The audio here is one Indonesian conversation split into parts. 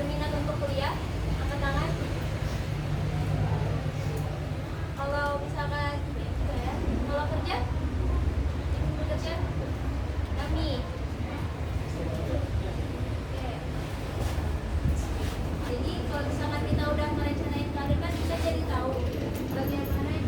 berminat untuk kuliah? Angkat tangan. Kalau misalkan gitu ya, kalau kerja, ingin bekerja, kami. Jadi kalau misalkan kita udah merencanain karir kan kita jadi tahu bagaimana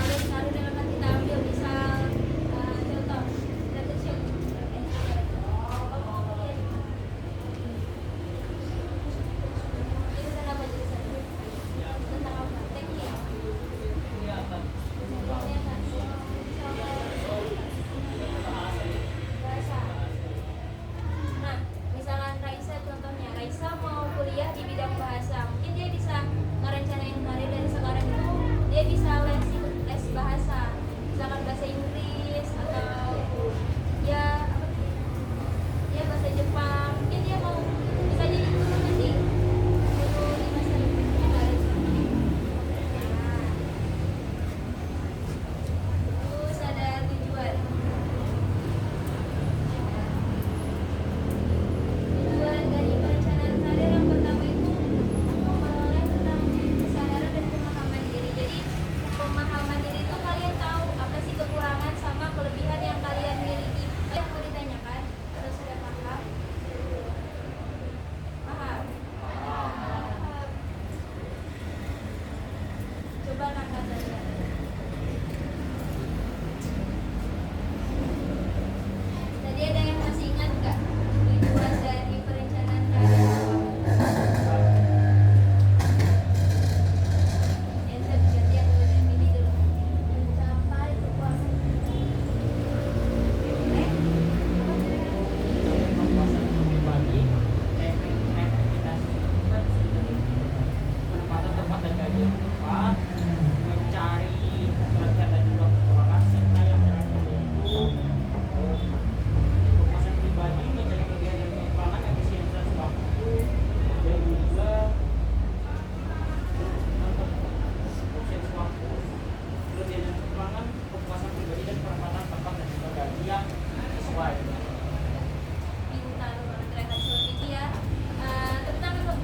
alur karir yang akan kita ambil. Misal contoh kita kecil itu tentang apa jurusan? Tentang apa? Teknik. Bahasa. Nah, misalkan Raisa contohnya, Raisa mau kuliah di bidang bahasa, mungkin dia bisa merencanain karir dari sekarang itu, dia bisa les bahasa, misalkan bahasa Inggris atau ya apa sih? Ya bahasa Jepang, mungkin dia mau bisa jadi guru nanti, guru di masa depannya karir. Nah, terus ada tujuan. Tujuan dari perencanaan karir yang pertama itu memperoleh tentang kesadaran dan pemahaman diri. Jadi pemahaman diri itu kalian tahu apa sih kekurangan sama kelebihan yang kalian miliki. Yang mau ditanyakan atau sudah paham? Paham? Coba kakak tanya. Tadi ada yang masih ingat nggak tujuan dari perencanaan karir? Enter ganti yang dulu dan pilih dulu. Mencapai kepuasan. Kepuasan pribadi, efektivitas penempatan tempat dan gaji yang tepat, mencari kelebihan dan juga kekurangan serta yang terakhir yaitu kepuasan pribadi, mencari kelebihan dan kekurangan, efisiensitas waktu dan juga efisiensi waktu, kelebihan dan kekurangan, kepuasan pribadi dan penempatan tempat dan juga gaji yang sesuai. Pintar banget Rehan Sulfiti ya. Tepuk tangan dong.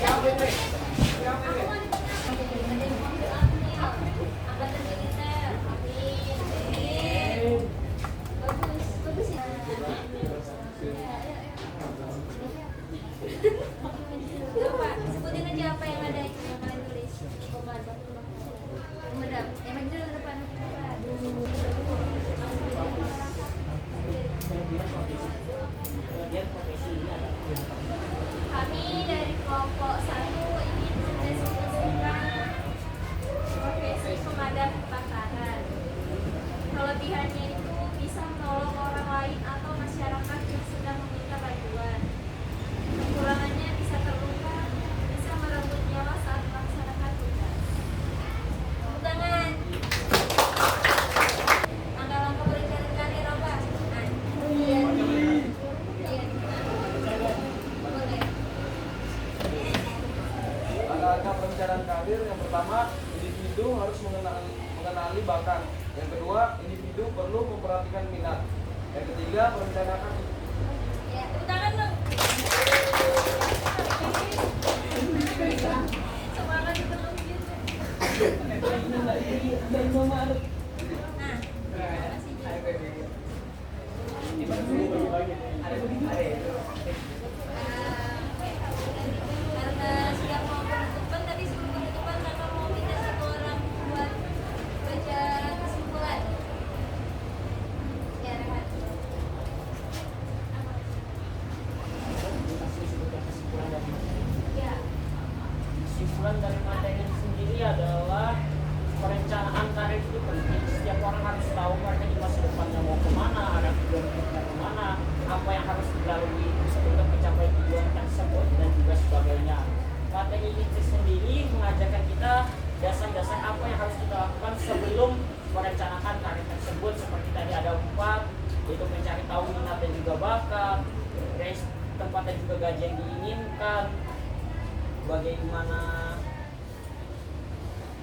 Aku mau ditanya. Ada yang mau ambil April. Angkatan militer. Amin. Bagus, bagus ya. Coba sebutin aja apa yang ada yang kalian tulis. Medap. Yang maju dulu ke depan. Kemudian profesi ini adalah Kami dari kelompok 1 ingin mendeskripsikan profesi pemadam kebakaran. Kelebihannya itu bisa menolong orang lain atau masyarakat yang sedang meminta bantuan. Kekurangannya bisa terluka, bisa merenggut nyawa saat melaksanakan tugas. Tepuk tangan. Langkah-langkah perencanaan karir apa? Iya. Boleh. Langkah perencanaan karir yang pertama, individu harus mengenali bakat. Yang kedua, individu perlu memperhatikan minat. Yang ketiga, merencanakan. Ya, tepuk tangan dong. Semangat dipenuhi gitu. Nah, karena sudah mau penutupan, tadi sebelum penutupan kakak mau minta satu orang buat baca kesimpulan. Ya, Rehan. kesimpulan dari Ya. kesimpulan dari materi sendiri adalah perencanaan karir itu penting. Setiap orang harus tahu mereka di masa depannya mau kemana, ada tujuan hidupnya kemana, apa yang harus dilalui untuk mencapai tujuan tersebut dan juga sebagainya. Materi itu sendiri mengajarkan kita dasar-dasar apa yang harus kita lakukan sebelum merencanakan karir tersebut. Seperti tadi ada 4, yaitu mencari tahu minat dan juga bakat, tempat dan juga gaji yang diinginkan, bagaimana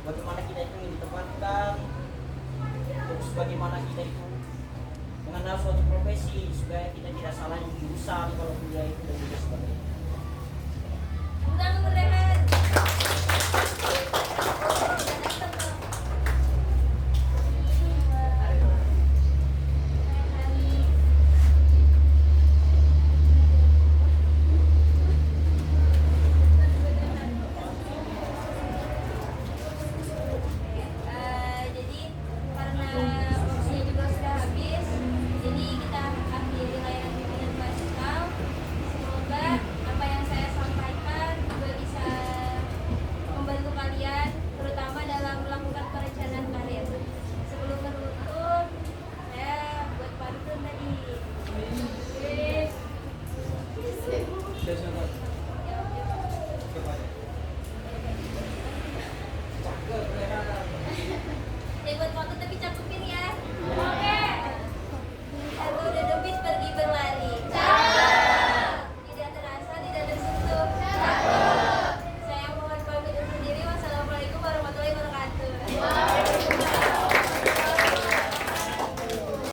bagaimana kita itu ingin ditempatkan, terus bagaimana kita itu mengenal suatu profesi supaya kita tidak salah di jurusan kalau kuliah itu dan juga sebagainya. Tepuk tangan Rehan. Jadi karena waktunya juga sudah habis, jadi kita akhiri layanan pimpinan klasikal. Semoga apa yang saya sampaikan juga bisa membantu kalian, terutama dalam melakukan perencanaan karir. Sebelum menutup, saya buat pantun tadi. Saya